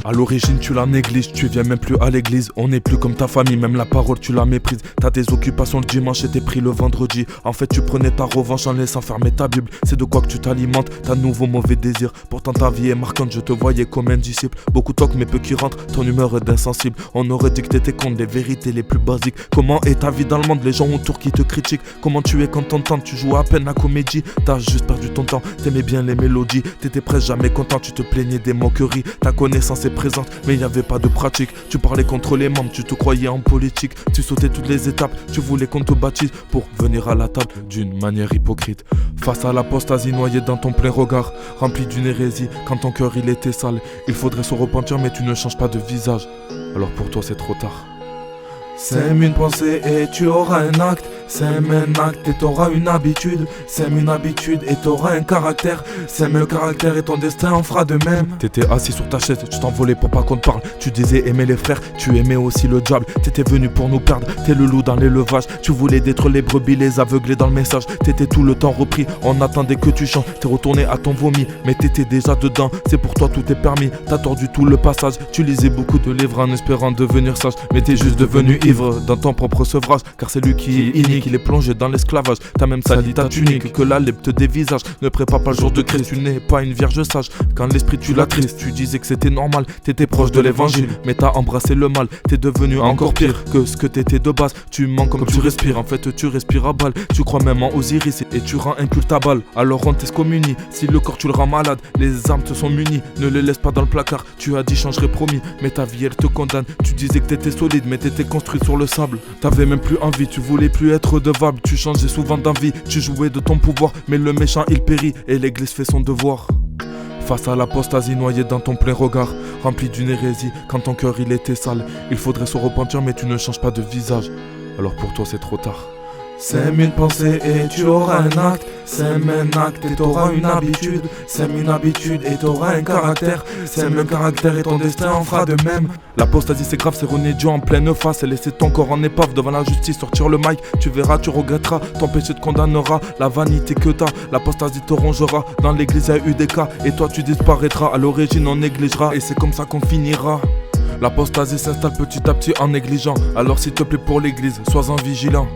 À l'origine tu la négliges, tu viens même plus à l'église. On n'est plus comme ta famille, même la parole tu la méprises. T'as des occupations le dimanche et t'es pris le vendredi. En fait tu prenais ta revanche en laissant fermer ta Bible. C'est de quoi que tu t'alimentes, t'as de nouveaux mauvais désirs. Pourtant ta vie est marquante, je te voyais comme un disciple. Beaucoup toquent mais peu qui rentrent, ton humeur est d'insensible. On aurait dit que t'étais contre les vérités les plus basiques. Comment est ta vie dans le monde, les gens autour qui te critiquent. Comment tu es quand t'entends, tu joues à peine la comédie. T'as juste perdu ton temps, t'aimais bien les mélodies. T'étais presque jamais content, tu te plaignais des moqueries. Ta connaissance est présente mais il n'y avait pas de pratique. Tu parlais contre les membres, tu te croyais en politique. Tu sautais toutes les étapes, tu voulais qu'on te baptise pour venir à la table d'une manière hypocrite. Face à l'apostasie noyée dans ton plein regard, rempli d'une hérésie quand ton cœur il était sale. Il faudrait se repentir mais tu ne changes pas de visage. Alors pour toi c'est trop tard. Sème une pensée et tu auras un acte. Sème un acte et t'auras une habitude. Sème une habitude et t'auras un caractère. Sème le caractère et ton destin en fera de même. T'étais assis sur ta chaise, tu t'envolais pour pas qu'on te parle. Tu disais aimer les frères, tu aimais aussi le diable. T'étais venu pour nous perdre, t'es le loup dans l'élevage. Tu voulais détruire les brebis, les aveugler dans le message. T'étais tout le temps repris, on attendait que tu chantes. T'es retourné à ton vomi, mais t'étais déjà dedans. C'est pour toi tout est permis, t'as tordu tout le passage. Tu lisais beaucoup de livres en espérant devenir sage. Mais t'es juste devenu ivre dans ton propre sevrage. Car c'est lui qui est inique, il est plongé dans l'esclavage. T'as même sali ta tunique, que la lèpre te dévisage. Ne prépare pas le jour de Christ, tu n'es pas une vierge sage. Quand l'esprit tu l'attriste, tu disais que c'était normal. T'étais proche de l'évangile, mais t'as embrassé le mal. T'es devenu encore pire que ce que t'étais de base. Tu mens comme tu respires, en fait tu respires à balle. Tu crois même en Osiris et tu rends inculte à balle. Alors on t'excommunie, si le corps tu le rends malade. Les armes te sont munies, ne les laisse pas dans le placard. Tu as dit changerai promis, mais ta vie elle te condamne. Tu disais que t'étais solide, mais t'étais construit sur le sable. T'avais même plus envie, tu voulais plus être redevable. Tu changeais souvent d'envie, tu jouais de ton pouvoir. Mais le méchant il périt et l'église fait son devoir. Face à l'apostasie noyée dans ton plein regard, rempli d'une hérésie quand ton cœur il était sale. Il faudrait se repentir mais tu ne changes pas de visage. Alors pour toi c'est trop tard. Sème une pensée et tu auras un acte. Sème un acte et t'auras une habitude. Sème une habitude et t'auras un caractère. Sème le caractère et ton destin en fera de même. L'apostasie c'est grave, c'est René Dieu en pleine face. Et laisser ton corps en épave devant la justice, sortir le mic. Tu verras, tu regretteras, ton péché te condamnera. La vanité que t'as, l'apostasie te rongera. Dans l'église y a eu des cas et toi tu disparaîtras. À l'origine on négligera et c'est comme ça qu'on finira. L'apostasie s'installe petit à petit en négligeant. Alors s'il te plaît pour l'église, sois-en vigilant.